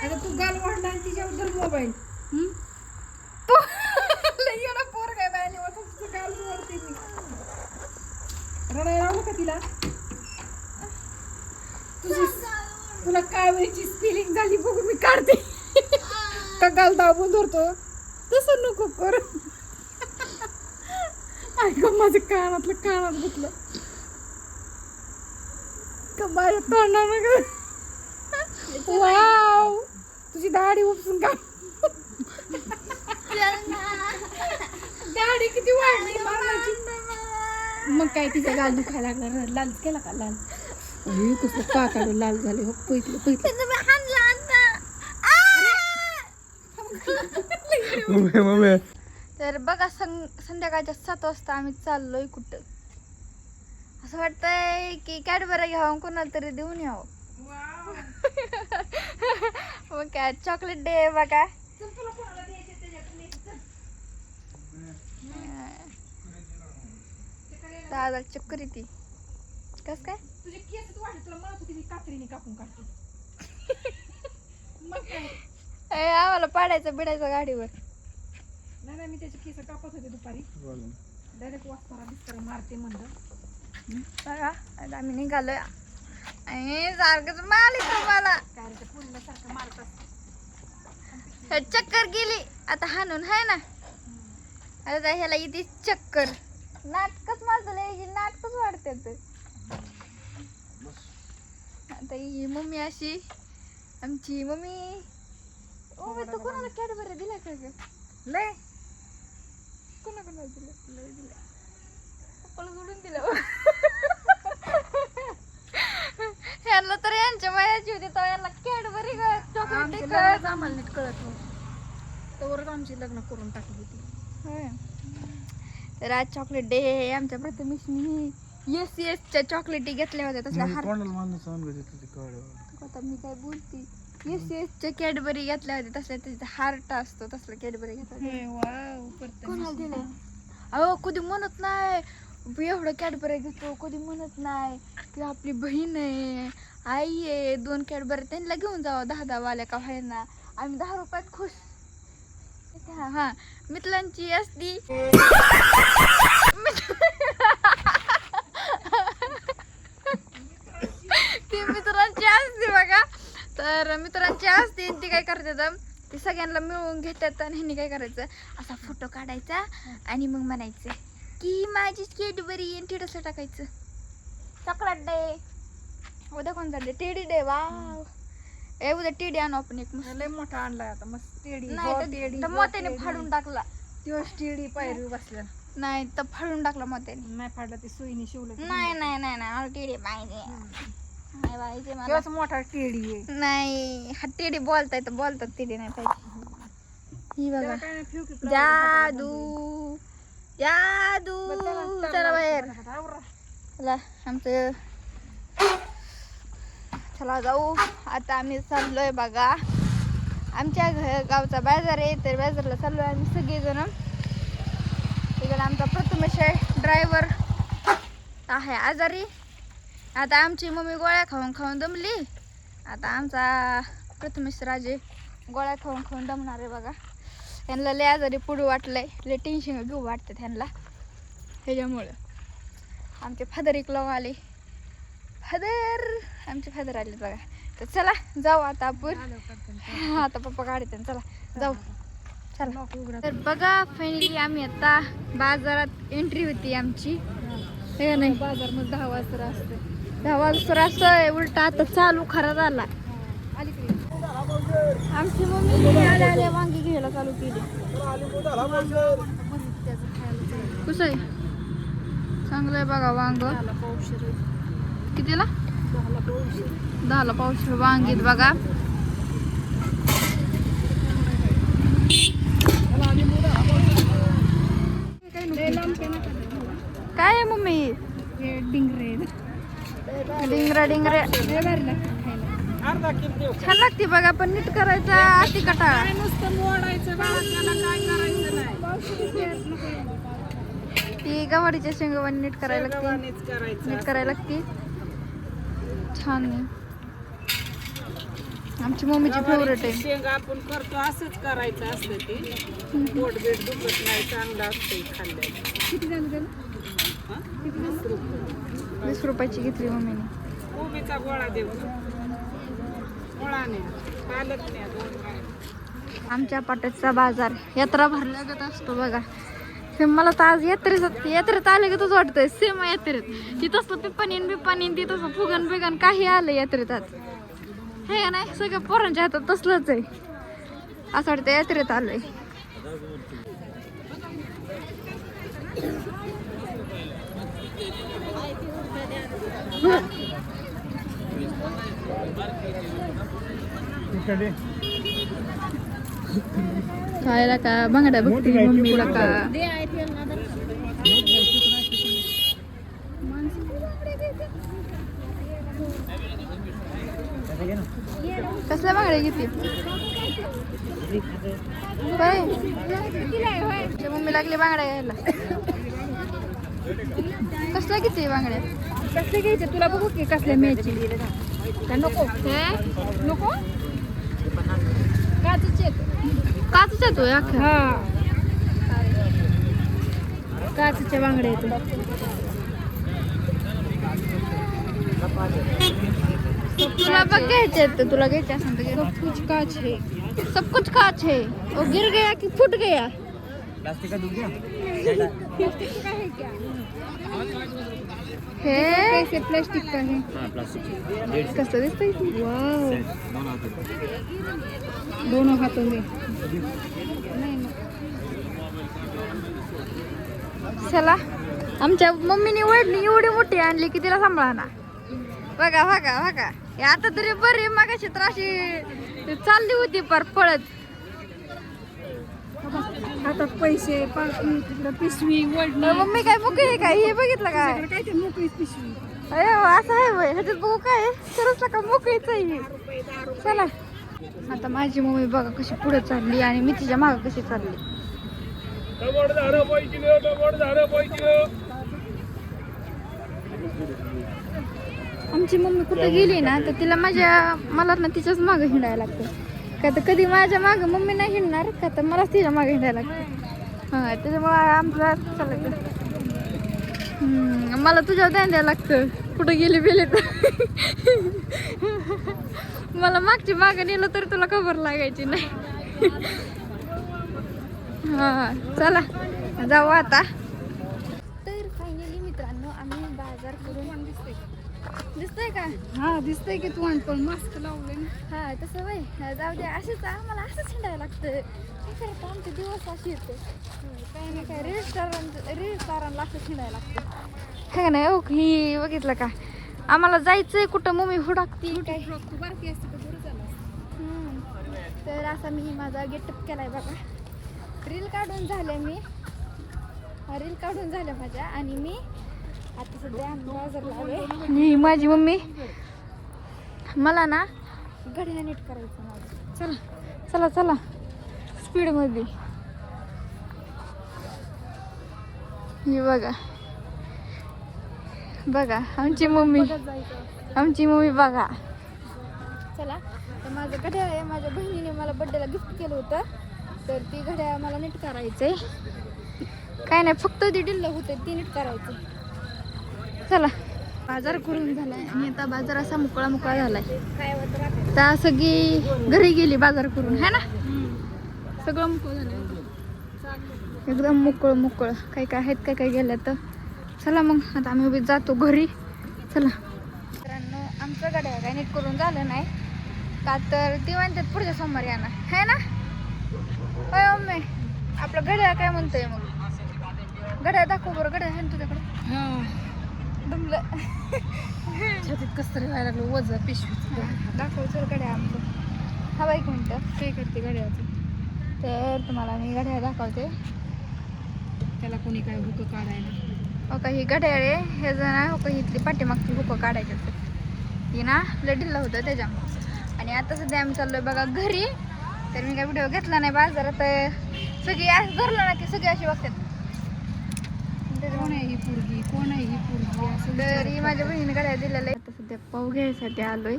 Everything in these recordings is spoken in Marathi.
आता तू गाल वाढला आणि तिच्याबद्दल मोबाईल तू लय येडा पोरगा आहे बाई, निवांत तुझं गाल वाढते मी. रडायला लावलं का तिला तुझी तुला काय वेळची स्पेलिंग झाली बघू मी काढते का गाल दाबून धरतो तसं नको कर. ऐक माझं कानात घेतलं का माझ्या तोंडानं वाव तुझी दाढी उपसून का दाढी किती वाढली मामाची. मग काय तिचा गाल दुखायला लागला लाल केला का लाल कसलं पाकाला लाल झाले हो पैतलं तर बघा संध्याकाळच्या 7 वाजता आम्ही चाललोय कुठं. असं वाटतंय की कॅडबरी घ्यावं कोणाला तरी देऊन यावं. मग काय चॉकलेट डे बघा. दादा चक्कर येते कस काय तुझे केस वाढले तुला म्हणत होती मी कात्रीने कापून काढते. मग काय आम्हाला पाडायचं बिडायचं गाडीवर. नाही मी त्याचे केस कापत होते दुपारी डायरेक्ट वाजताना बिस्तारा मारते म्हणलं. बघा आता आम्ही निघालोय आणि सारखंच माल येतो मला काय रे पुरीला सारखं मारत असते. चक्कर गेली आता हाणून आहे ना. आता ह्याला येते चक्कर. नाटकच माझं नाटकच वाढतात. आता ही मम्मी अशी आमची मम्मी तू कोणाला कॅडबरी दिला का ग? लय कोणाला दिलं लय दिलं पप्पाला सोडून दिलं. ह्यांना तर यांच्या वयाची होती तर यांना कॅडबरी चॉकलेट आम्हाला नीट कळत नव्हतं तोवरच आमची लग्न करून टाकली होती. होय. तर आज चॉकलेट डे आहे. आमच्या प्रथमेशनी च्या चॉकलेटी घेतल्या होत्या तसल्या आता मी काय बोलती च्या कॅडबरी घेतल्या होत्या तसल्या त्याचा हार्ट असतो तसला कॅडबरी घेतला. कोणाला दिलं अहो कधी म्हणत नाही एवढं कॅडबरी घेतो कधी म्हणत नाही की आपली बहीण आहे आई आहे 2 कॅडबरी त्यांना घेऊन जावं 10 वाल्या का व्हायना आम्ही 10 रुपयात खुश. हा मित्रांची असती ती मित्रांची असते बघा. तर मित्रांची असते ती काय करतात ती सगळ्यांना मिळवून घेतात आणि ह्यांनी काय करायचं असा फोटो काढायचा आणि मग म्हणायचं की माझी कॅडबरी टेडसला टाकायचं. चॉकलेट डे उद्या कोणता डे टेडी डे. वाव उद्या टेडी आणू आपण एक मस्त लय मोठा आणलाय आता मस्त टेडी नाही तर मोत्याने फाडून टाकला. दिवस टेडी पायरी बसल्या नाही तर फाडून टाकला मोत्याने. नाही फाडला ती सुईने शिवलं. नाही नाही नाही नाही मला टेडी पाहिजे. नाही पाहिजे मला. दिवस मोठा टेडी आहे. नाही हा टेडी बोलतात टेडी नाही पाहिजे. ही बघा काय नाही फ्यू की जादू जादू चला बाहेर चला आमचं चला जाऊ. आता आम्ही चाललोय बघा आमच्या गावचा बाजार आहे तर बाजारला चाललोय आम्ही सगळेजण. तिकडे आमचा प्रथमेश ड्रायव्हर आहे आजारी. आता आमची मम्मी गोळ्या खाऊन खाऊन दमली. आता आमचा प्रथमेश राजे गोळ्या खाऊन खाऊन दमणार आहे बघा. त्यांना लय आजारी पुढं वाटलंय लय टेन्शन घेऊ वाटतं त्यांना ह्याच्यामुळं. आमचे फादर एक लोक आले आमचे फादर आले बघा. तर चला जाऊ आता आपण. आता पप्पा काढते चला जाऊ चला. तर बघा फायनली आम्ही आता बाजारात एंट्री होती आमची. हे नाही बाजार मग 10 वाजता असते. 10 वाजता असं उलटा आता चालू खरा झाला. आमची मम्मी आल्या वांगी घ्यायला चालू केली. कसं आहे चांगलं आहे बघा वांग. कितीला 10ला पावशेर वांगीत बघा. काय आहे मम्मी डिंगरे डिंगरे छान लागते बघा पण नीट करायचा अति कटाळा. नुसतं मोडायचं काय करायचं नाही. ती गवारीच्या शेंगवानी नीट करायला लागते नीट करायला लागते छान. आमची मम्मीची फेवरेट आहे. शेंगा आपण करतो असंच करायचं असतं ते. पोट बीट दुखत नाही, चांगलं असतं खाल्ल्याने. किती झालं त्याला? हा? 20 रुपये. 20 रुपयाची घेतली मम्मीने. कोबीचा गोळा देऊ. गोळा नाही, पालक नाही, 2 काय. आमच्या पाट्याचा बाजार यात्रा भरल्या जात असतो बघा. हे मला तर आज यात्रेत आले की तसं वाटतंय सेम यात्रेत. ती तसलं पिपाणीन ती तसं फुगन बिगन काही आलं यात्रेत आज. हे का नाही सगळं पोरांच्या हातात तसलंच आहे. असं वाटतं यात्रेत आलंय. खायला का बांगड्या बघते मम्मीला का. कसल्या बांगड्या घेते मम्मी लागली बांगड्या घ्यायला. कसल्या किती बांगड्या? कसले घ्यायचे तुला बघू की कसल्या मिळायची का नको? नको काचचे काचच येतोय अख्खा. हा काचच्या बांगड्या येतो. तुला बघ घ्यायचे आहेत तर तुला घ्यायचे असेल तर घे. सब कुछ काच है. सब कुछ काच है. वो गिर गया कि फुट गया? प्लास्टिक का दूध क्या? हे कैसे प्लास्टिक का है? हाँ प्लास्टिक। कसं दिसतंय ते? वाव दोनों हाथों में। दोनों हाथों में. चला आमच्या मम्मीने वडणी एवढी मोठी आणली की तिला सांभाळा ना. बघा बघा बघा आता तरी बरी मगाशी तर अशी चालली होती पर पळत. हातात पैसे पाकिट तिकडं पिशवी वडणं. मम्मी काय मोकळी आहे काय हे बघितलं काय? काय ते मोकळीच पिशवी. अरे वा, असं आहे वय ह्याच्यात बघू काय खरंच का मोकळीच आहे ही. चला आता माझी मम्मी बघा कशी पुढे चालली आणि मी तिच्या मागं कशी चालली. आमची मम्मी कुठे गेली ना तर तिला मला ना तिच्याच मागं हिंडायला लागतं. का तर कधी माझ्या मागं मम्मी नाही हिंडणार का तर मलाच तिच्या मागं हिंडायला लागतं. हा त्याच्यामुळे आमचं चालतं. मला तुझ्या ध्यान द्यायला लागतं कुठं गेली बिली तर. मला मागची मागं नेलं तर तुला खबर लागायची नाही. हा चला जाऊ आता. तर फायनली मित्रांनो आम्ही बाजार करून दिसतंय का? हा दिसतंय की तू पण मास्क लावले ना. हा तसं वय जाऊ दे. असंच आम्हाला असंच हिंडायला लागतं. काय करतो आमचे दिवस असे येते काही नाही काय रेस्टॉरंटला असंच हिंडायला लागतं. काय नाही हो ही बघितलं का आम्हाला जायचंय कुठं मम्मी हुडाकती काय. तू बारकी असते तर बरं झालं. तर असा मी माझा गेटअप केलाय बघा. रील काढून झाल्या माझ्या आणि मी आता सध्या बाजारला आले. ही माझी मम्मी मला ना घड्याळ नीट करायचं माझं. चला चला चला स्पीडमध्ये. ही बघा बघा आमची मम्मी बघा. चला तर माझं घड्याळ आहे. माझ्या बहिणीने मला बड्डेला गिफ्ट केलं होतं तर ती घड्याळ मला नीट करायचंय. काय नाही फक्त ती डिल्ल होते ती नीट करायचं. चला बाजार करून झालाय आणि आता बाजार असा मोकळा झालाय. आता सगळी घरी गेली बाजार करून है ना. सगळं मोकळं झालंय एकदम मोकळं. काही काय आहेत काय गेल्या तर. चला मग आता आम्ही उभी जातो घरी. चला मित्रांनो आमचं गाड्या काय नीट करून झालं नाही का तर ती म्हणतात पुढच्या सोमवारी येणार है ना. होय मम्मी आपलं घड्याळ काय म्हणतोय मग? घड्याळ दाखव बरं. घड्याळ आहे ना तुझ्याकडे? डुमलं छातीत कसं तरी व्हायला लागलं वज पिशवी. दाखव सर घड्याळ आमचं. हवा एक मिनटं काय करते घड्याळाचं? तर तुम्हाला मी घड्याळ दाखवते. त्याला कोणी काय हुक काढायला. हो का ही घड्याळ आहे. हे जण आहे हो का इथली पाठीमागची हुकं काढायची असते ही ना लढीला होतं त्याच्यामुळे. आणि आता सध्या आम्ही चाललोय बघा घरी. तर मी काय व्हिडिओ घेतला नाही बाजारात. सगळी असं धरलं ना की सगळी अशी बघतात कोण आहे ही पोरगी कोण आहे ही पोरगी असं तर ही माझ्या बहिणीने घड्याळ दिलेलं आहे. आता सध्या पाव घ्यायसाठी आलोय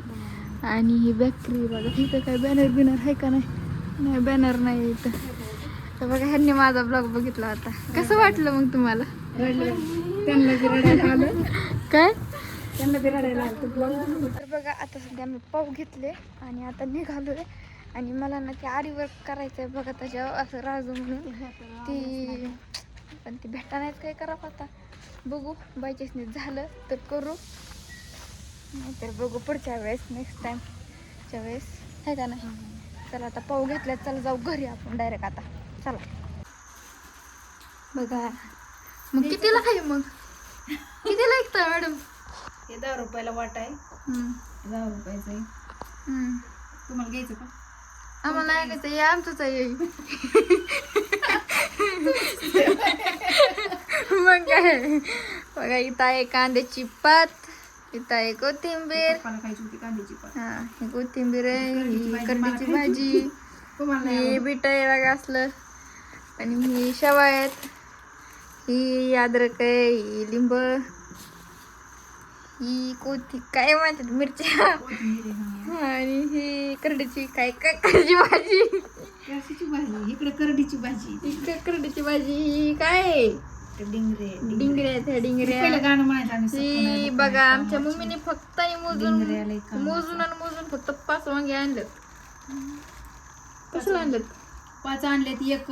आणि ही बेकरी बघा. इथं काय बॅनर बिनर आहे का नाही बॅनर नाही इथं. तर बघा ह्यांनी माझा ब्लॉग बघितला होता. कसं वाटलं मग तुम्हाला? त्यांना बी रडायला आलं. काय त्यांना बी रडायला आलं. तर बघा आता सध्या आम्ही पाव घेतले आणि आता निघालोय. आणि मला ना ते आरी वर्क करायचं आहे बघा त्याच्यावर असं राजू म्हणून ती, पण ती भेटा नाहीत काय करावं आता. बघू बायचान्सने झालं तर करू, नाहीतर बघू पुढच्या वेळेस नेक्स्ट टाईमच्या वेळेस आहे का नाही. चला आता पाव घेतल्यात, चला जाऊ घरी आपण डायरेक्ट आता. चला बघा मग कितीला आहे मग कितीला ऐकता मॅडम? हे 10 रुपयाला वाट आहे. 10 रुपयाचं आहे. तुम्हाला घ्यायचं का? आम्हाला नाही घ्यायचं, हे आमचंच आहे. मग काय बघा इथं आहे कांद्याची पात, इथं आहे कोथिंबीर. पप्पाला खायची होती कांद्याची पात. हा ही कोथिंबीर आहे, ही करडीची भाजी, तुम्हाला हे बीट आहे बघा असलं, आणि ही शेवाळ आहेत, ही अद्रक आहे, ही लिंब, ही कोथी काय म्हणतात मिरच्या, आणि ही करडीची करडीची भाजी, कशाची भाजी? इकडे करडीची भाजी, इकडे करडीची भाजी, ही काय आहे? डिंगरे. डिंगऱ्या आहेत ह्या डिंगऱ्या. पहिलं गाणं म्हणायचं आम्ही. ही बघा आमच्या मम्मीने फक्त आणि मोजून डिंगऱ्या लई कामाचं. मोजून आणि मोजून फक्त 5 वांगे आणलेत. कसं आणलेत? 5 आणलेत. एक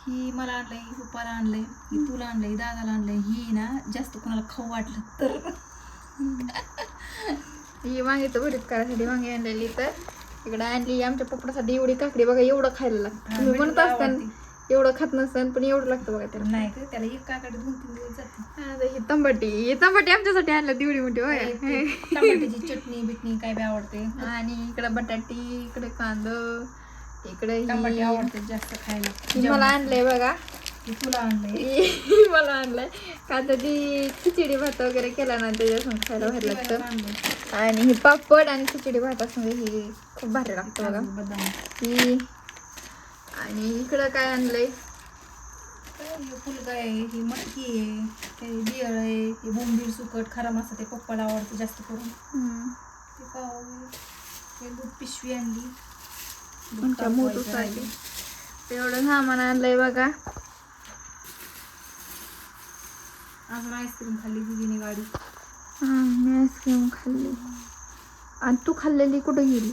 ही मला आणलंय, ही पप्पाला आणलंय, ही तुला आणलंय, ही दादाला आणलंय. ही ना जास्त कोणाला खाऊ वाटलं तर ही वांगी तर भरीत करायसाठी वांगी आणलेली. तर इकडे आणली आमच्या पप्पासाठी एवढी काकडी बघा, एवढं खायला लागतं. तुम्ही म्हणत असताना एवढं खात नसतं पण एवढं लागतं बघा त्याला. नाही का त्याला एक काकडी 2-3 दिवस जाते. आता ही तंबाटी आमच्यासाठी आणलं तेवढी मोठी होय. टमाट्याची चटणी बिटणी काय बी आवडते. आणि इकडे बटाटी, इकडे कांदा, इकडे टमाटे आवडते जास्त खायला. ही मला आणलंय बघा, ही तुला आणलंय. ही मला आणलंय का तर ती खिचडी भात वगैरे केला ना त्याच्यासून खायला भारी लागतं. आणि ही पापड आणि खिचडी भातासंग ही खूप भारी लागतं बघा. बदाम. ही आणि इकडं काय आणलंय? हे फुलगा आहे, ही मटकी आहे, ते बिळ आहे, हे बोंबील सुकट खरा मासा ते पप्पाला आवडते जास्त करून. ते पाव आहे. हे दूध पिशवी आणली आमच्या मोठूसाठी एवढं सामान आणलंय बघा. अजून आईस्क्रीम खाल्ली दिदीने गाडी. मी आईस्क्रीम खाल्ली. आणि तू खाल्लेली कुठं गेली?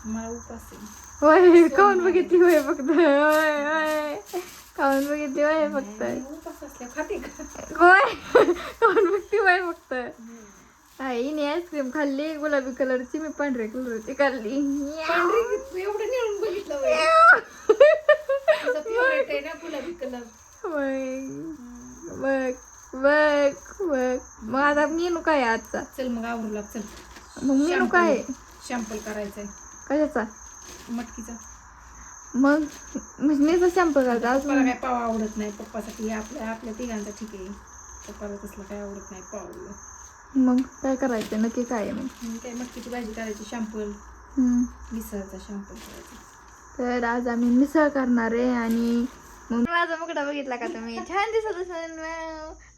मला उपास आहे. होय खाऊन बघितली होय फक्त. होय खाऊन बघितली होय फक्त. उपास असल्या खाते का? होय खाऊन बघती होय फक्त. हिने आईस्क्रीम खाल्ली गुलाबी कलरची, मी पांढऱ्या कलरची खाल्ली. एवढं नेऊन बघितलं होय. तुझा favorite आहे ना गुलाबी कलर. होय बघ बघ बघ. मग आता मेनू काय आहे आजचा? चल मग आवरू लाग. चल मग मेनू काय आहे? शॅम्पल करायचंय कशाचा? मटकीचा. मग मीच सॅम्पल करता पप्पाला अजून. काय पाव आवडत नाही. पप्पासाठी आपल्या तिघांचा ठीक आहे. पप्पाला तसलं काय आवडत नाही पाव. मग काय करायचं नक्की काय आहे मग? काय मटकीची भाजी करायची, शॅम्पल, मिसळचा शॅम्पल करायचा. तर आज आम्ही मिसळ करणार आहे. आणि मग माझा मुकडा बघितला का तुम्ही? छान दिसत असेल.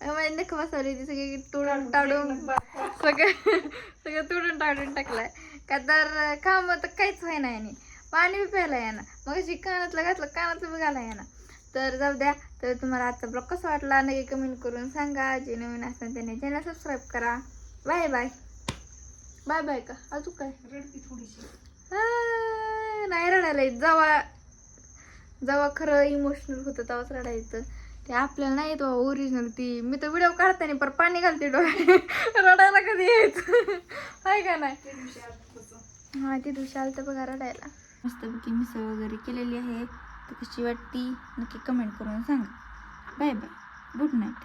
माझी नख बसवली ती सगळी तोडून टाळून सगळं तोडून टाळून टाकलाय का. तर काम तर काहीच व्हाय नाही आणि पाणी बी प्यायला याना. मग अशी कानातलं घातलं, कानातलं बी घाला याना. तर जाऊ द्या. तर तुम्हाला आजचा ब्लॉग कसा वाटला नक्की कमेंट करून सांगा. जे नवीन असतात त्यांनी चॅनल सबस्क्राईब करा. Bye bye. बाय बाय का अजून काय? रडकी थोडीशी. नाही रडायला. जेव्हा खरं इमोशनल होतं तेव्हाच रडायचं. ते आपल्याला नाही येत ओरिजिनल. ती मी तर व्हिडिओ काढताना पर पाणी घालते डोळ्यात. रडायला कधी यायचं आहे का नाही? हा ते दिवशी आलं तर बघा रडायला. मस्तपैकी मिसळ वगैरे केलेली आहे. तर कशी वाटती नक्की कमेंट करून सांगा. Bye bye. Good night.